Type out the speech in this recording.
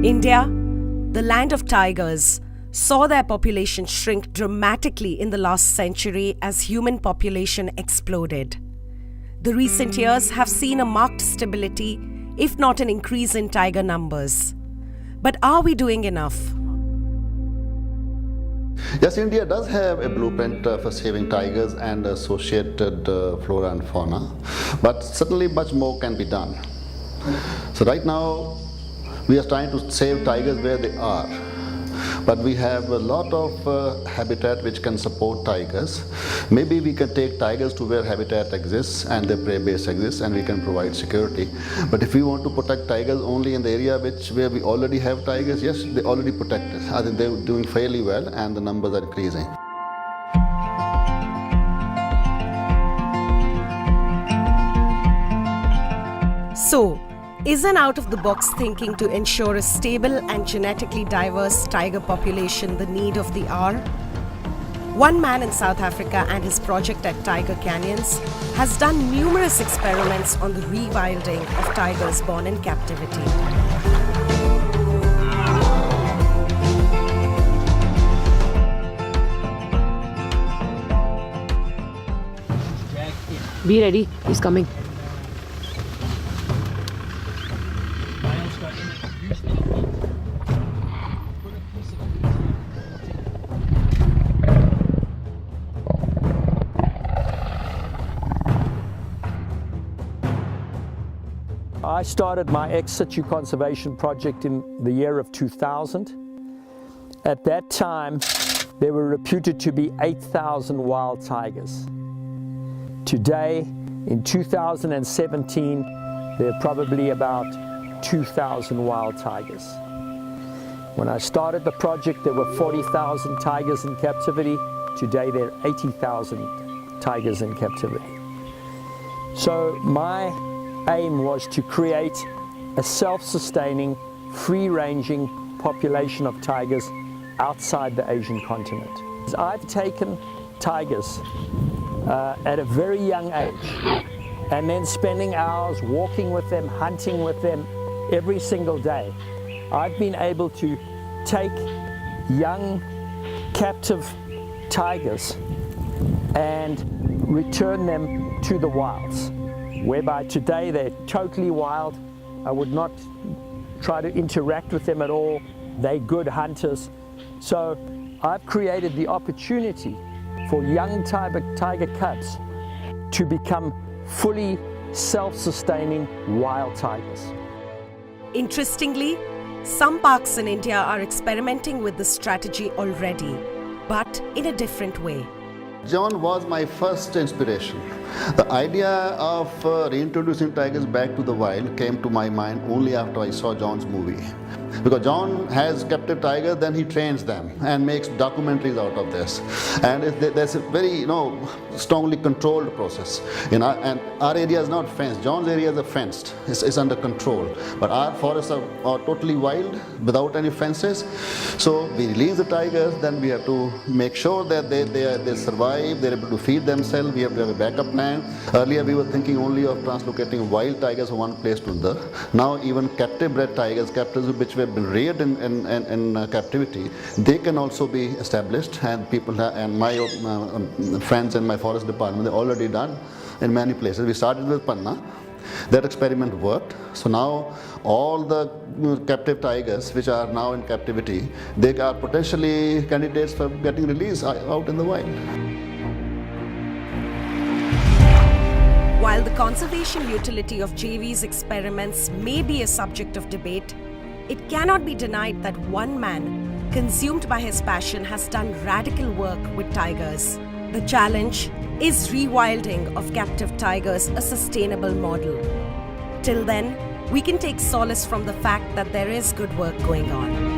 India, the land of tigers, saw their population shrink dramatically in the last century as human population exploded. The recent years have seen a marked stability, if not an increase in tiger numbers. But are we doing enough? Yes, India does have a blueprint for saving tigers and associated flora and fauna, but certainly much more can be done. So right now, we are trying to save tigers where they are, but we have a lot of habitat which can support tigers. Maybe we can take tigers to where habitat exists and their prey base exists, and we can provide security. But if we want to protect tigers only in the area where we already have tigers, yes, they already protected. I think they're doing fairly well and the numbers are increasing. So, is an out-of-the-box thinking to ensure a stable and genetically diverse tiger population the need of the hour? One man in South Africa and his project at Tiger Canyons has done numerous experiments on the rewilding of tigers born in captivity. Be ready, he's coming. I started my ex situ conservation project in the year of 2000. At that time, there were reputed to be 8,000 wild tigers. Today, in 2017, there are probably about 2,000 wild tigers. When I started the project, there were 40,000 tigers in captivity. Today, there are 80,000 tigers in captivity. So my aim was to create a self-sustaining, free-ranging population of tigers outside the Asian continent. I've taken tigers at a very young age and then spending hours walking with them, hunting with them every single day. I've been able to take young captive tigers and return them to the wilds, whereby today they're totally wild. I would not try to interact with them at all. They're good hunters. So I've created the opportunity for young tiger cubs to become fully self-sustaining wild tigers. Interestingly, some parks in India are experimenting with this strategy already, but in a different way. John was my first inspiration. The idea of reintroducing tigers back to the wild came to my mind only after I saw John's movie. Because John has captive tigers, then he trains them and makes documentaries out of this. And there's a very, strongly controlled process. And our area is not fenced. John's area is fenced. It's under control. But our forests are totally wild, without any fences. So we release the tigers, then we have to make sure that they survive, they're able to feed themselves. We have to have a backup plan. Earlier we were thinking only of translocating wild tigers from one place to another. Now even captive bred tigers, captives which have been reared in captivity, they can also be established, and people and my friends in my forest department, they're already done in many places. We started with Panna. That experiment worked. So now all the captive tigers which are now in captivity, they are potentially candidates for getting released out in the wild. While the conservation utility of JV's experiments may be a subject of debate, it cannot be denied that one man, consumed by his passion, has done radical work with tigers. The challenge is rewilding of captive tigers a sustainable model. Till then, we can take solace from the fact that there is good work going on.